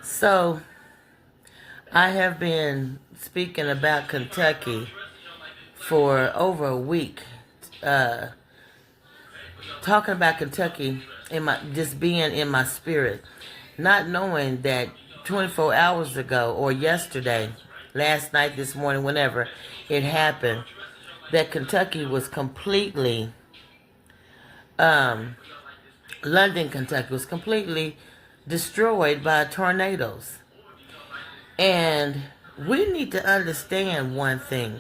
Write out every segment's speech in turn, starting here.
So, I have been speaking about Kentucky for over a week, uh, talking about Kentucky in my just being in my spirit, not knowing that 24 hours ago or yesterday, last night, this morning, whenever it happened, that Kentucky was completely, um, London, Kentucky was completely destroyed by tornadoes. And we need to understand one thing.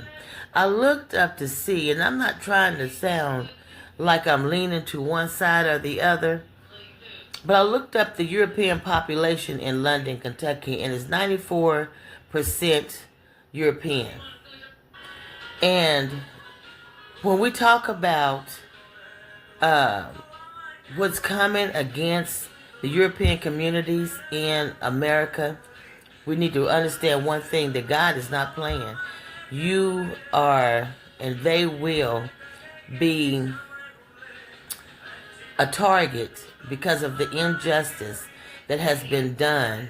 I looked up to see, and I'm not trying to sound like I'm leaning to one side or the other, but I looked up the European population in London, Kentucky, and it's 94% European. And when we talk about uh, what's coming against the European communities in America, we need to understand one thing, that God is not playing. You are, and they will be a target because of the injustice that has been done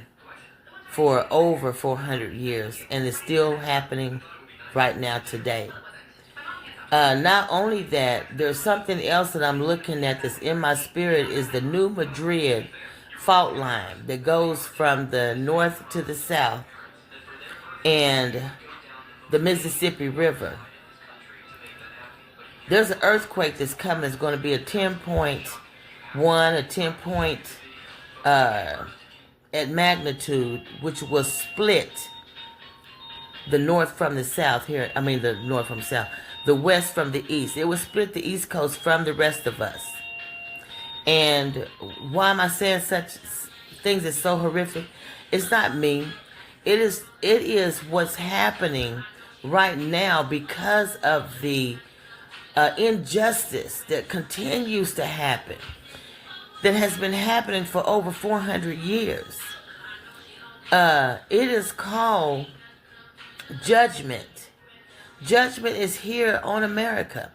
for over 400 years and is still happening right now today. Not only that, there's something else that I'm looking at that's in my spirit is the New Madrid fault line that goes from the north to the south and the Mississippi River. There's an earthquake that's coming. It's going to be a 10.1, a 10 point at magnitude, which will split the north from the south here. I mean, the north from south, the west from the east. It will split the East Coast from the rest of us. And why am I saying such things that's so horrific? It's not me. It is what's happening right now because of the injustice that continues to happen, that has been happening for over 400 years. It is called judgment. Judgment is here on America.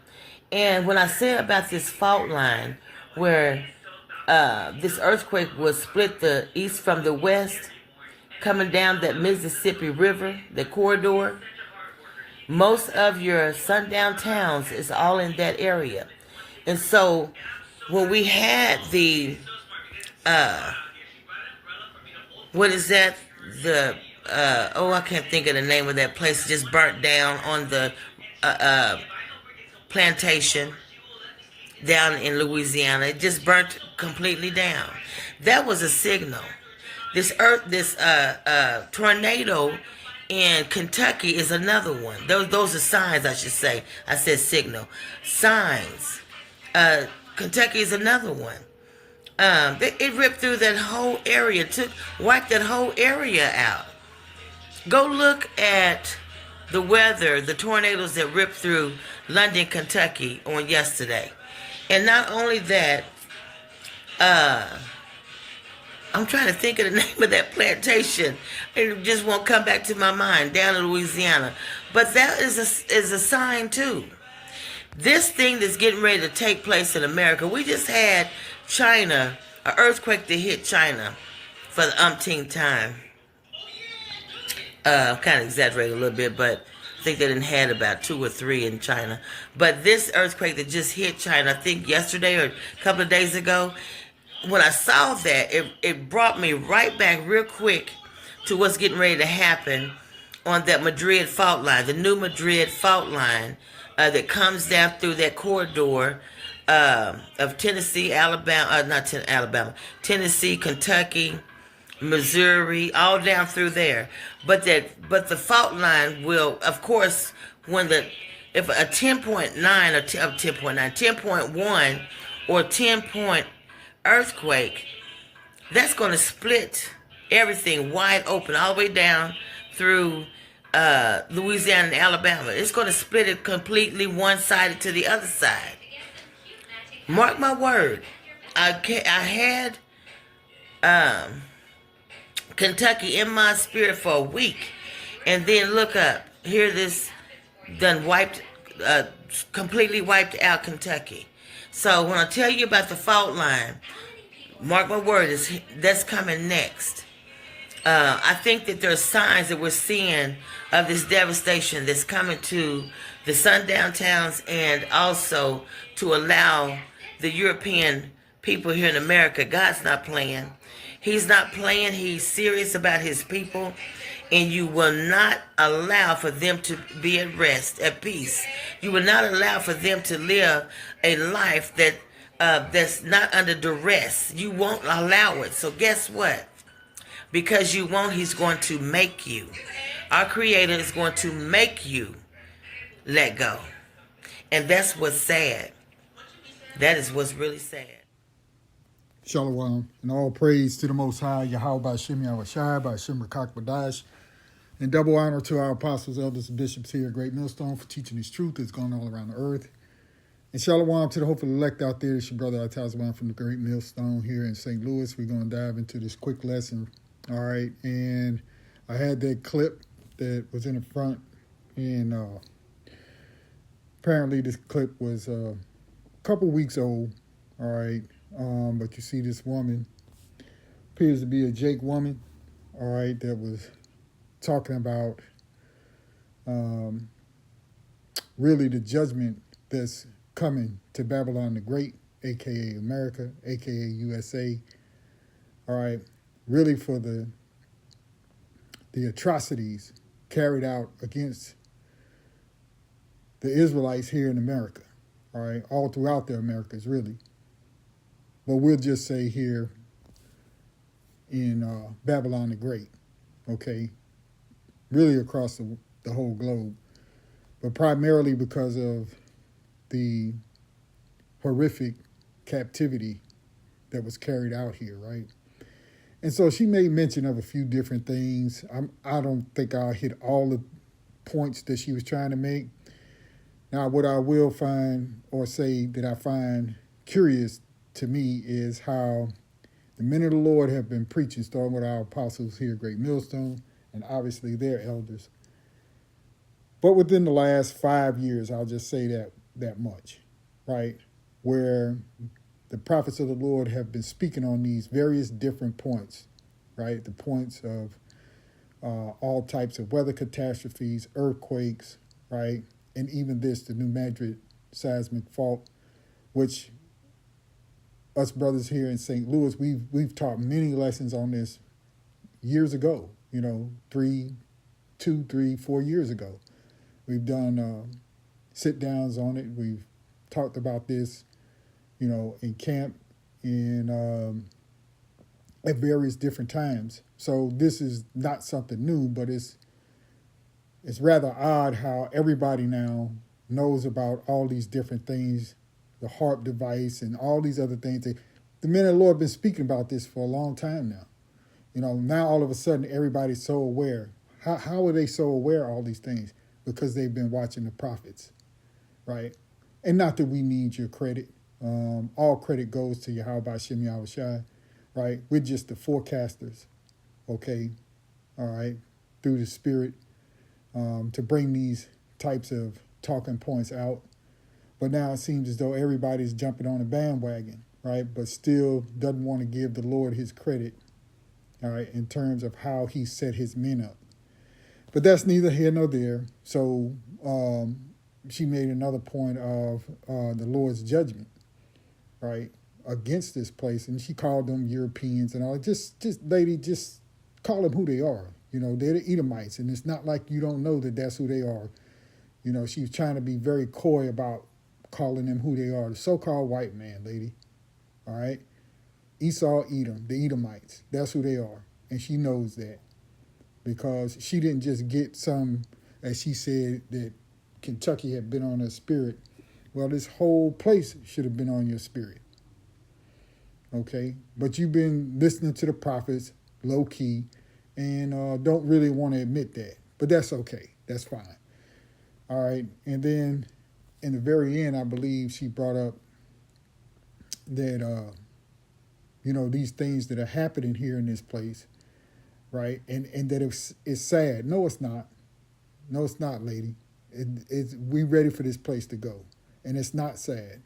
And when I say about this fault line where this earthquake will split the east from the west, coming down that Mississippi River, the corridor, most of your sundown towns is all in that area. And so when we had the, what is that? I can't think of the name of that place. It just burnt down on the plantation down in Louisiana. It just burnt completely down. That was a signal. This tornado in Kentucky is another one. Those are signs, I should say. I said signal. Signs. Kentucky is another one. It ripped through that whole area, wiped that whole area out. Go look at the weather, the tornadoes that ripped through London, Kentucky on yesterday. And not only that, I'm trying to think of the name of that plantation. It just won't come back to my mind, down in Louisiana. But that is a sign too. This thing that's getting ready to take place in America, we just had China, an earthquake that hit China for the umpteenth time. I'm kind of exaggerating a little bit, but I think they didn't had about 2 or 3 in China. But this earthquake that just hit China, I think yesterday or a couple of days ago, when I saw that, it brought me right back real quick to what's getting ready to happen on that Madrid fault line, the new Madrid fault line that comes down through that corridor of Tennessee, Tennessee, Kentucky, Missouri, all down through there. But the fault line will, of course, if a 10.9 or 10.1 or 10 point earthquake, that's going to split everything wide open all the way down through Louisiana and Alabama. It's going to split it completely one-sided to the other side. Mark my word. I had Kentucky in my spirit for a week, and then look up. Here this done completely wiped out Kentucky. So when I tell you about the fault line, mark my word, that's coming next. I think that there are signs that we're seeing of this devastation that's coming to the sundown towns and also to allow the European people here in America. God's not playing. He's not playing. He's serious about his people. And you will not allow for them to be at rest, at peace. You will not allow for them to live a life that's not under duress. You won't allow it. So guess what? Because you won't, he's going to make you. Our Creator is going to make you let go. And that's what's sad. That is what's really sad. Shalom, and all praise to the Most High, Yahweh Ba'Shem Yahushai, Ba'Shem Rakak Badash, and double honor to our apostles, elders, and bishops here at Great Millstone for teaching his truth that's gone all around the earth. And shalom to the hopeful elect out there. It's your brother Atazawan from the Great Millstone here in St. Louis. We're going to dive into this quick lesson. All right, and I had that clip that was in the front, and apparently this clip was a couple weeks old. All right. But you see this woman, appears to be a Jake woman, all right, that was talking about really the judgment that's coming to Babylon the Great, a.k.a. America, a.k.a. USA, all right, really for the atrocities carried out against the Israelites here in America, all right, all throughout the Americas, really. But we'll just say here in Babylon the Great, okay, really across the whole globe, but primarily because of the horrific captivity that was carried out here, right? And so she made mention of a few different things. I don't think I'll hit all the points that she was trying to make. Now, what I will find or say that I find curious to me is how the men of the Lord have been preaching, starting with our apostles here at Great Millstone, and obviously their elders. But within the last 5 years, I'll just say that much, right? Where the prophets of the Lord have been speaking on these various different points, right? The points of all types of weather catastrophes, earthquakes, right? And even this, the New Madrid seismic fault, which us brothers here in St. Louis, we've taught many lessons on this years ago, 2, 3, 4 years ago. We've done sit-downs on it. We've talked about this, in camp and at various different times. So this is not something new, but it's rather odd how everybody now knows about all these different things, the HAARP device and all these other things. The men of the Lord have been speaking about this for a long time now. Now all of a sudden everybody's so aware. How are they so aware of all these things? Because they've been watching the prophets, right? And not that we need your credit. All credit goes to Yahweh Ba'Shem Yahushai, right? We're just the forecasters, okay? All right? Through the Spirit to bring these types of talking points out. But now it seems as though everybody's jumping on a bandwagon, right? But still doesn't want to give the Lord his credit, all right, in terms of how he set his men up. But that's neither here nor there. So she made another point of the Lord's judgment, right, against this place. And she called them Europeans and all. Just lady, just call them who they are. They're the Edomites. And it's not like you don't know that that's who they are. She's trying to be very coy about calling them who they are. The so-called white man, lady. All right? Esau, Edom, the Edomites. That's who they are. And she knows that. Because she didn't just get some, as she said, that Kentucky had been on her spirit. Well, this whole place should have been on your spirit. Okay? But you've been listening to the prophets, low-key, and don't really want to admit that. But that's okay. That's fine. All right? And then in the very end, I believe she brought up that, these things that are happening here in this place, right? And that it's sad. No, it's not. No, it's not, lady. We ready for this place to go. And it's not sad,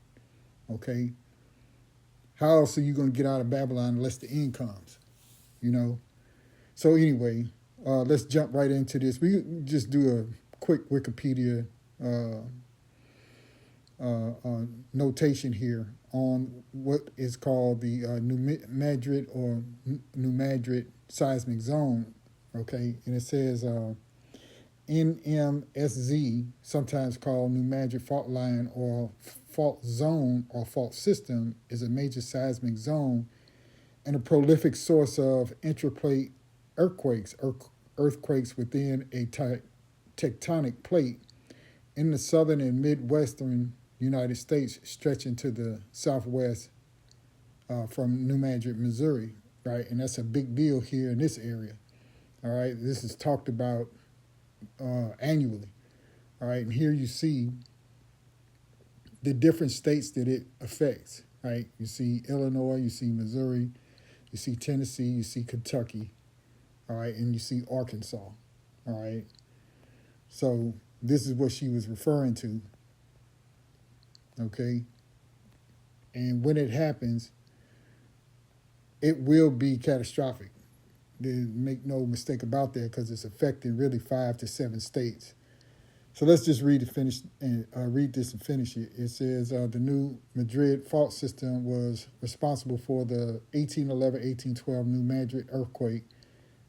okay? How else are you going to get out of Babylon unless the end comes, So anyway, let's jump right into this. We just do a quick Wikipedia uh, notation here on what is called the New Madrid or New Madrid seismic zone. Okay, and it says NMSZ, sometimes called New Madrid fault line or fault zone or fault system, is a major seismic zone and a prolific source of intraplate earthquakes within a tectonic plate in the southern and midwestern United States, stretching to the southwest from New Madrid, Missouri, right? And that's a big deal here in this area, all right? This is talked about annually, all right? And here you see the different states that it affects, right? You see Illinois, you see Missouri, you see Tennessee, you see Kentucky, all right? And you see Arkansas, all right? So this is what she was referring to, okay? And when it happens, it will be catastrophic. Make no mistake about that, because it's affecting really 5 to 7 states. So let's just read this and finish it. It says the New Madrid fault system was responsible for the 1811-1812 New Madrid earthquake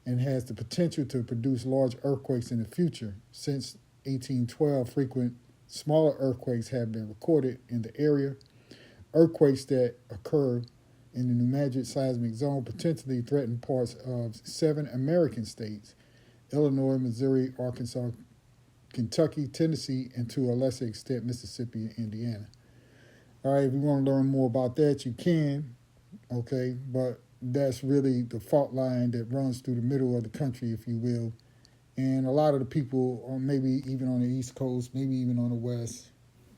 and has the potential to produce large earthquakes in the future. Since 1812, frequent smaller earthquakes have been recorded in the area. Earthquakes that occur in the New Madrid seismic zone potentially threaten parts of 7 American states: Illinois, Missouri, Arkansas, Kentucky, Tennessee, and to a lesser extent, Mississippi and Indiana. All right, if you want to learn more about that, you can, okay? But that's really the fault line that runs through the middle of the country, if you will. And a lot of the people, or maybe even on the East Coast, maybe even on the West,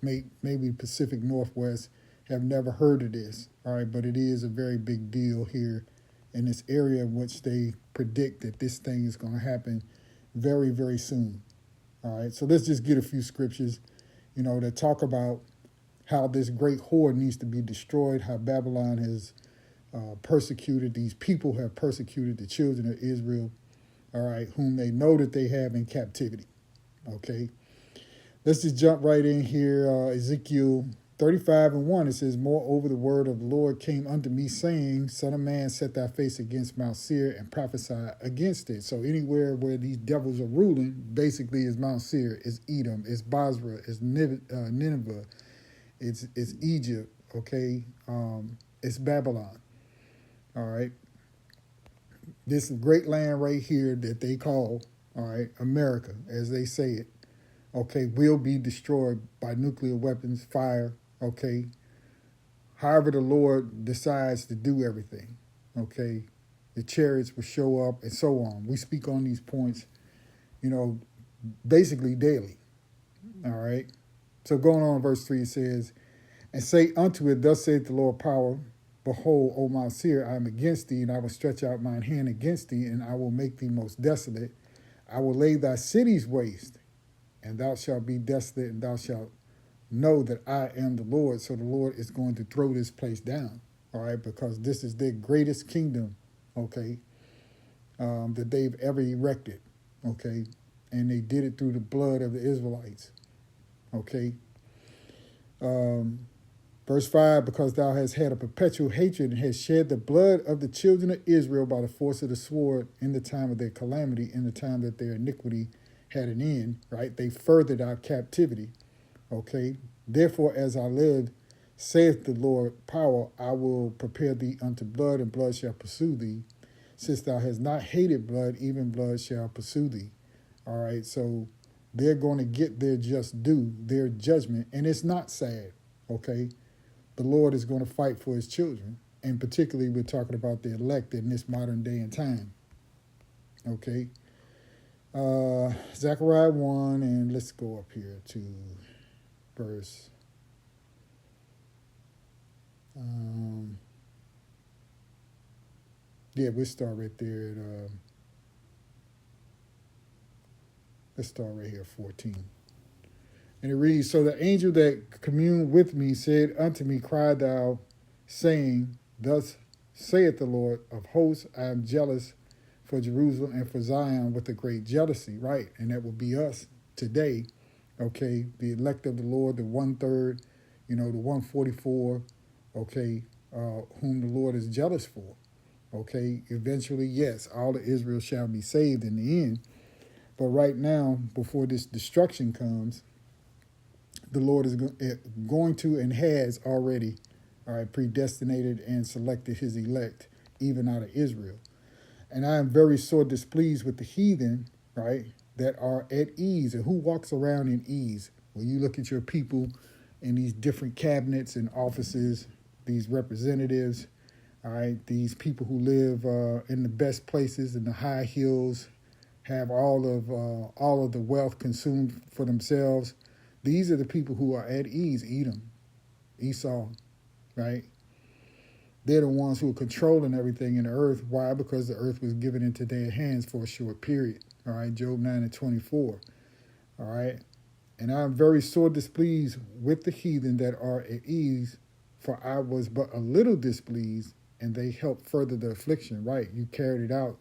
maybe Pacific Northwest, have never heard of this, all right? But it is a very big deal here in this area in which they predict that this thing is going to happen very, very soon. All right, so let's just get a few scriptures, that talk about how this great horde needs to be destroyed, how Babylon has persecuted, these people have persecuted the children of Israel, all right, whom they know that they have in captivity, okay? Let's just jump right in here. Ezekiel 35:1, it says, "Moreover, the word of the Lord came unto me, saying, Son of man, set thy face against Mount Seir and prophesy against it." So anywhere where these devils are ruling, basically is Mount Seir, is Edom, is Basra, is Nineveh, it's Egypt, okay? It's Babylon, all right? This great land right here that they call, all right, America, as they say it, okay, will be destroyed by nuclear weapons, fire, okay? However the Lord decides to do everything, okay? The chariots will show up and so on. We speak on these points, basically daily, all right? So going on in verse 3, it says, "And say unto it, Thus saith the Lord power, Behold, O Mount Seir, I am against thee, and I will stretch out mine hand against thee, and I will make thee most desolate. I will lay thy cities waste, and thou shalt be desolate, and thou shalt know that I am the Lord." So the Lord is going to throw this place down, all right, because this is their greatest kingdom, okay, that they've ever erected, okay, and they did it through the blood of the Israelites, okay. Verse 5, "Because thou hast had a perpetual hatred and hast shed the blood of the children of Israel by the force of the sword in the time of their calamity, in the time that their iniquity had an end," right? They furthered our captivity, okay? "Therefore, as I live, saith the Lord power, I will prepare thee unto blood, and blood shall pursue thee. Since thou hast not hated blood, even blood shall pursue thee." All right, so they're going to get their just due, their judgment, and it's not sad, okay? The Lord is going to fight for his children, and particularly we're talking about the elect in this modern day and time, okay? Zechariah 1, and let's go up here to verse, we'll start right there at, let's start right here, 14. And it reads, "So the angel that communed with me said unto me, Cry thou, saying, Thus saith the Lord of hosts, I am jealous for Jerusalem and for Zion with a great jealousy, right? And that will be us today, okay? The elect of the Lord, the 1/3, the 144, okay, whom the Lord is jealous for, okay? Eventually, yes, all of Israel shall be saved in the end. But right now, before this destruction comes, the Lord is going to and has already, all right, predestinated and selected his elect, even out of Israel. And I am very sore displeased with the heathen, right, that are at ease. And who walks around in ease? When you look at your people in these different cabinets and offices, these representatives, all right, these people who live in the best places, in the high hills, have all of the wealth consumed for themselves. These are the people who are at ease. Edom, Esau, right? They're the ones who are controlling everything in the earth. Why? Because the earth was given into their hands for a short period. All right, Job 9:24. All right, and I'm very sore displeased with the heathen that are at ease, for I was but a little displeased, and they helped further the affliction. Right, you carried it out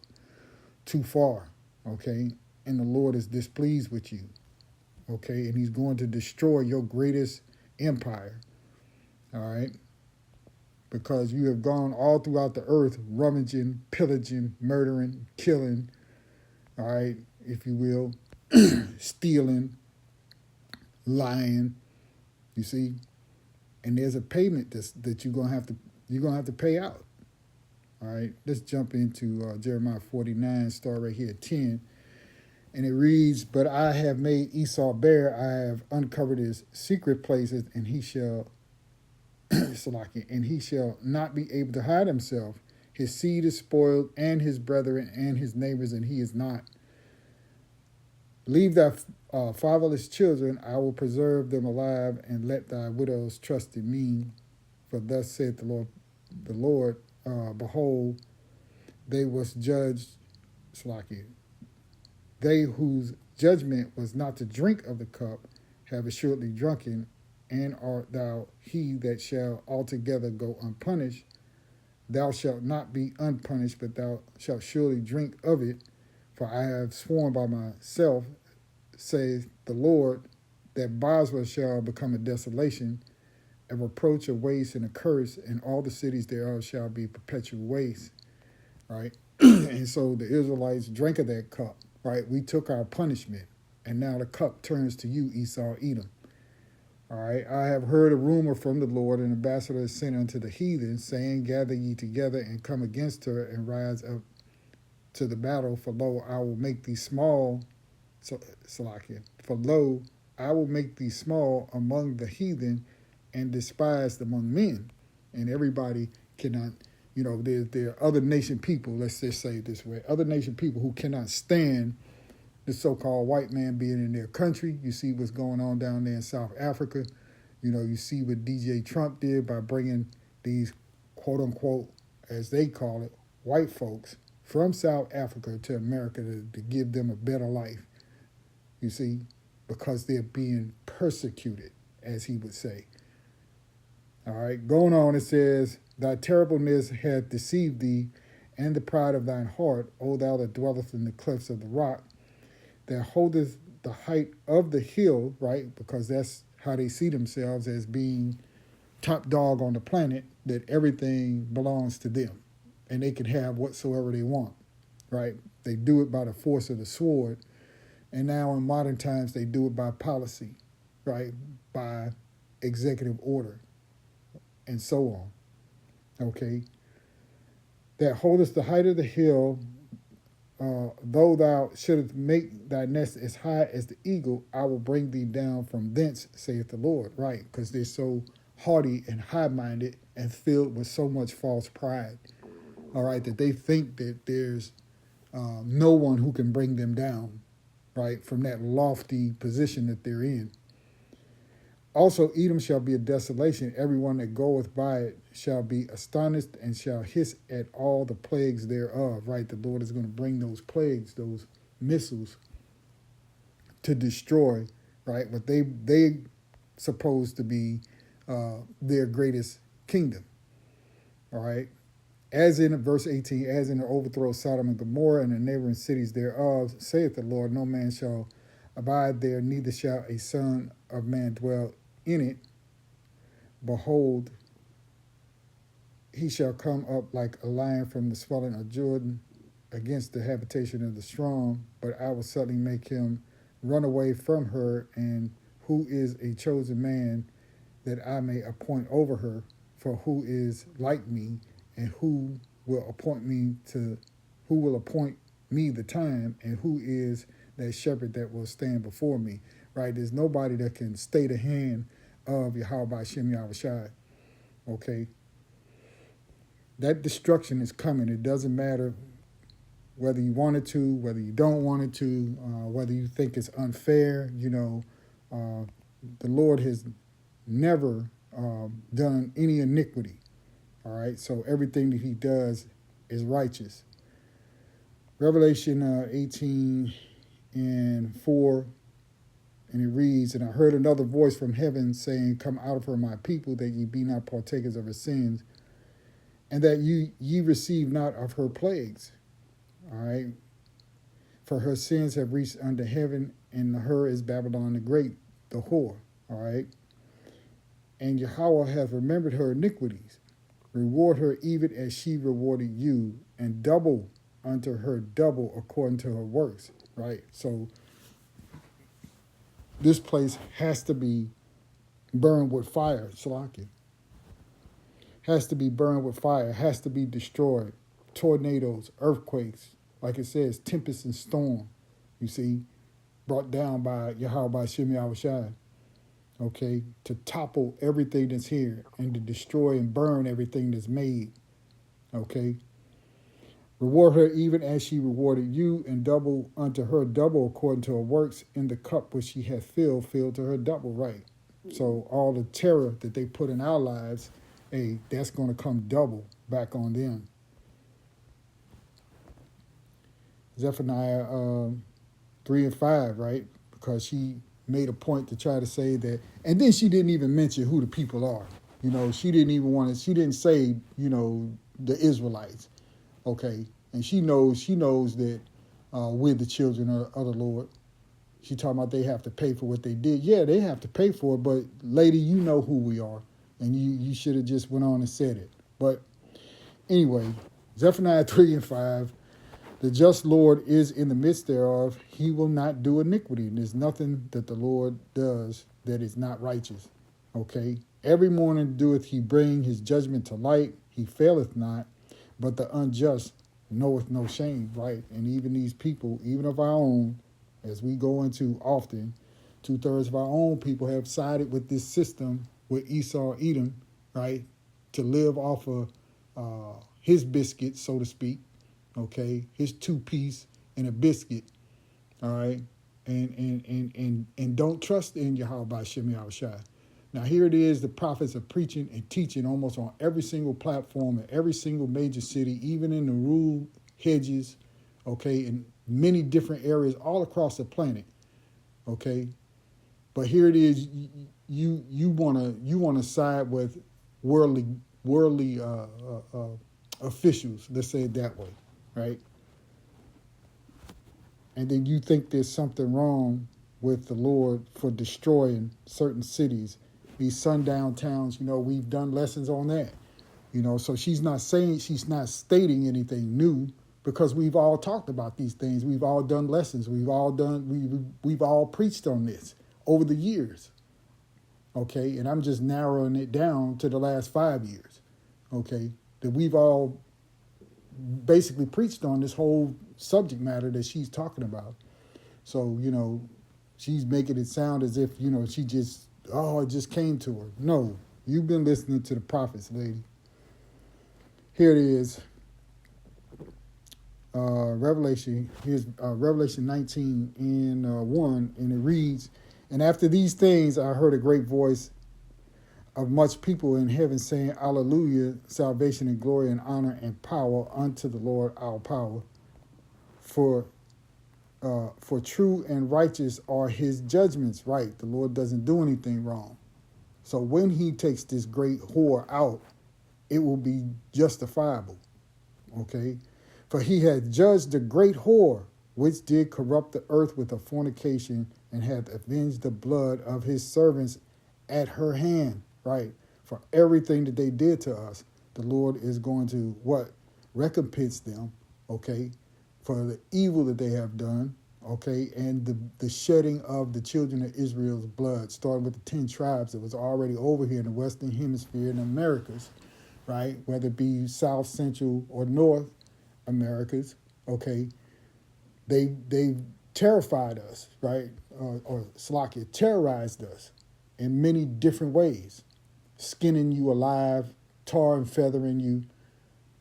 too far. Okay, and the Lord is displeased with you. Okay, and he's going to destroy your greatest empire. All right, because you have gone all throughout the earth, rummaging, pillaging, murdering, killing, all right, if you will, stealing, lying, you see, and there's a payment that you're gonna have to pay out. All right, let's jump into Jeremiah 49, start right here at 10. And it reads, "But I have made Esau bare, I have uncovered his secret places, and he shall and he shall not be able to hide himself. His seed is spoiled, and his brethren and his neighbors, and he is not. Leave thy fatherless children, I will preserve them alive, and let thy widows trust in me. For thus saith the Lord, behold, they was judged, they whose judgment was not to drink of the cup have assuredly drunken, and art thou he that shall altogether go unpunished. Thou shalt not be unpunished, but thou shalt surely drink of it. For I have sworn by myself, saith the Lord, that Bosra shall become a desolation, a reproach, a waste, and a curse, and all the cities thereof shall be perpetual waste." Right? And so the Israelites drank of that cup. Right? We took our punishment, and now the cup turns to you, Esau, Edom. All right, I have heard a rumor from the Lord, an ambassador is sent unto the heathen, saying, Gather ye together and come against her, and rise up to the battle. For lo, I will make thee small, for lo, I will make thee small among the heathen, and despised among men. And everybody cannot, there are other nation people, let's just say it this way, other nation people who cannot stand the so-called white man being in their country. You see what's going on down there in South Africa. You see what DJ Trump did by bringing these quote-unquote, as they call it, white folks from South Africa to America to give them a better life, you see, because they're being persecuted, as he would say. All right, going on, it says, Thy terribleness hath deceived thee, and the pride of thine heart, O thou that dwellest in the clefts of the rock, that holdeth the height of the hill, right? Because that's how they see themselves, as being top dog on the planet, that everything belongs to them and they can have whatsoever they want, right? They do it by the force of the sword. And now in modern times, they do it by policy, right? By executive order and so on, okay? That holdeth the height of the hill, though thou shouldest make thy nest as high as the eagle, I will bring thee down from thence, saith the Lord. Right, because they're so haughty and high-minded and filled with so much false pride, all right, that they think that there's no one who can bring them down, right, from that lofty position that they're in. Also, Edom shall be a desolation. Everyone that goeth by it shall be astonished and shall hiss at all the plagues thereof. Right? The Lord is going to bring those plagues, those missiles, to destroy, right, what they supposed to be their greatest kingdom. All right? As in verse 18, as in the overthrow of Sodom and Gomorrah and the neighboring cities thereof, saith the Lord, no man shall abide there, neither shall a son of man dwell in it. Behold, he shall come up like a lion from the swelling of Jordan against the habitation of the strong, but I will suddenly make him run away from her, and who is a chosen man that I may appoint over her, for who is like me, and who will appoint me the time, and who is that shepherd that will stand before me, right? There's nobody that can stay the hand of Yahweh Hashem Yahushai, okay? That destruction is coming. It doesn't matter whether you want it to, whether you don't want it to, whether you think it's unfair. The Lord has never done any iniquity, all right? So everything that he does is righteous. Revelation 18:4, and it reads, and I heard another voice from heaven saying, come out of her, my people, that ye be not partakers of her sins, and that ye receive not of her plagues. All right. For her sins have reached unto heaven, and her is Babylon the Great, the whore. All right. And Yahweh hath remembered her iniquities. Reward her even as she rewarded you, and double unto her double according to her works. Right. So this place has to be burned with fire. Salaki. Has to be burned with fire. Has to be destroyed. Tornadoes, earthquakes. Like it says, tempest and storm, you see, brought down by Yahweh Shem Yahushai, okay, to topple everything that's here and to destroy and burn everything that's made, okay. Reward her even as she rewarded you, and double unto her double according to her works, in the cup which she hath filled to her double, right. So all the terror that they put in our lives, hey, that's going to come double back on them. Zephaniah 3:5, right? Because she made a point to try to say that, and then she didn't even mention who the people are. She didn't say, the Israelites, okay? And she knows that we're the children of the Lord. She talking about they have to pay for what they did. Yeah, they have to pay for it, but lady, you know who we are, and you should have just went on and said it. But anyway, Zephaniah 3:5. The just Lord is in the midst thereof. He will not do iniquity. And there's nothing that the Lord does that is not righteous. Okay? Every morning doeth he bring his judgment to light. He faileth not, but the unjust knoweth no shame, right? And even these people, even of our own, as we go into often, 2/3 of our own people have sided with this system with Esau, Edom, right? To live off of his biscuit, so to speak. Okay, his 2-piece and a biscuit, all right, and don't trust in Yahweh Hashem Yahushai. Now here it is, the prophets are preaching and teaching almost on every single platform in every single major city, even in the rural hedges, okay, in many different areas all across the planet, okay. But here it is, you wanna side with worldly officials. Let's say it that way. Right? And then you think there's something wrong with the Lord for destroying certain cities, these sundown towns. We've done lessons on that. So she's not stating anything new, because we've all talked about these things. We've all done lessons. We've all preached on this over the years. Okay, and I'm just narrowing it down to the last 5 years. Okay, that we've all basically preached on this whole subject matter that she's talking about. So, she's making it sound as if, she just, it just came to her. No, you've been listening to the prophets, lady. Here it is. Revelation 19:1, and it reads, and after these things I heard a great voice of much people in heaven saying, Alleluia, salvation and glory and honor and power unto the Lord our power. For true and righteous are his judgments. Right, the Lord doesn't do anything wrong. So when he takes this great whore out, it will be justifiable. Okay? For he hath judged the great whore, which did corrupt the earth with a fornication, and hath avenged the blood of his servants at her hand. Right? For everything that they did to us, the Lord is going to what? Recompense them, okay, for the evil that they have done, okay, and the shedding of the children of Israel's blood, starting with the 10 tribes that was already over here in the Western Hemisphere in the Americas, right, whether it be South, Central, or North Americas, okay, they terrified us, right, or Slovakia terrorized us in many different ways, skinning you alive, tar and feathering you,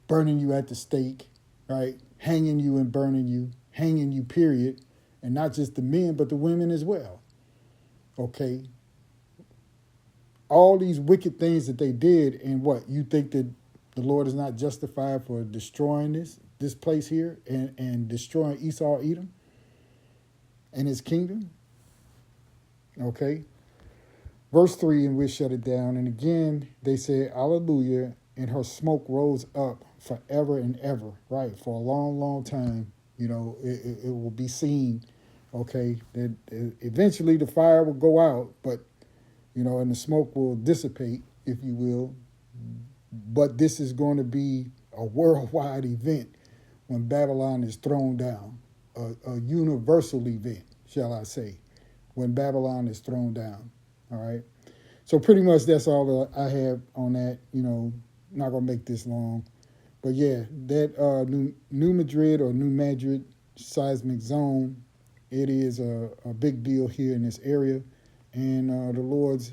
burning you at the stake, right? Hanging you and burning you, hanging you, period. And not just the men, but the women as well. Okay? All these wicked things that they did, and what? You think that the Lord is not justified for destroying this place here and destroying Esau, Edom, and his kingdom? Okay? Verse 3, and we'll shut it down. And again, they said, Alleluia, and her smoke rose up forever and ever, right? For a long, long time, it will be seen, okay, that eventually the fire will go out, but, and the smoke will dissipate, if you will. But this is going to be a worldwide event when Babylon is thrown down, a universal event, shall I say, when Babylon is thrown down, all right? So pretty much that's all that I have on that, not going to make this long. But yeah, that New Madrid or New Madrid seismic zone, it is a big deal here in this area. And the Lord's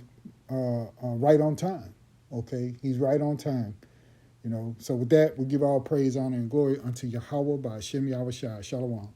right on time, okay? He's right on time, So with that, we give all praise, honor, and glory unto Yahweh by Hashem Yahushua. Shalom.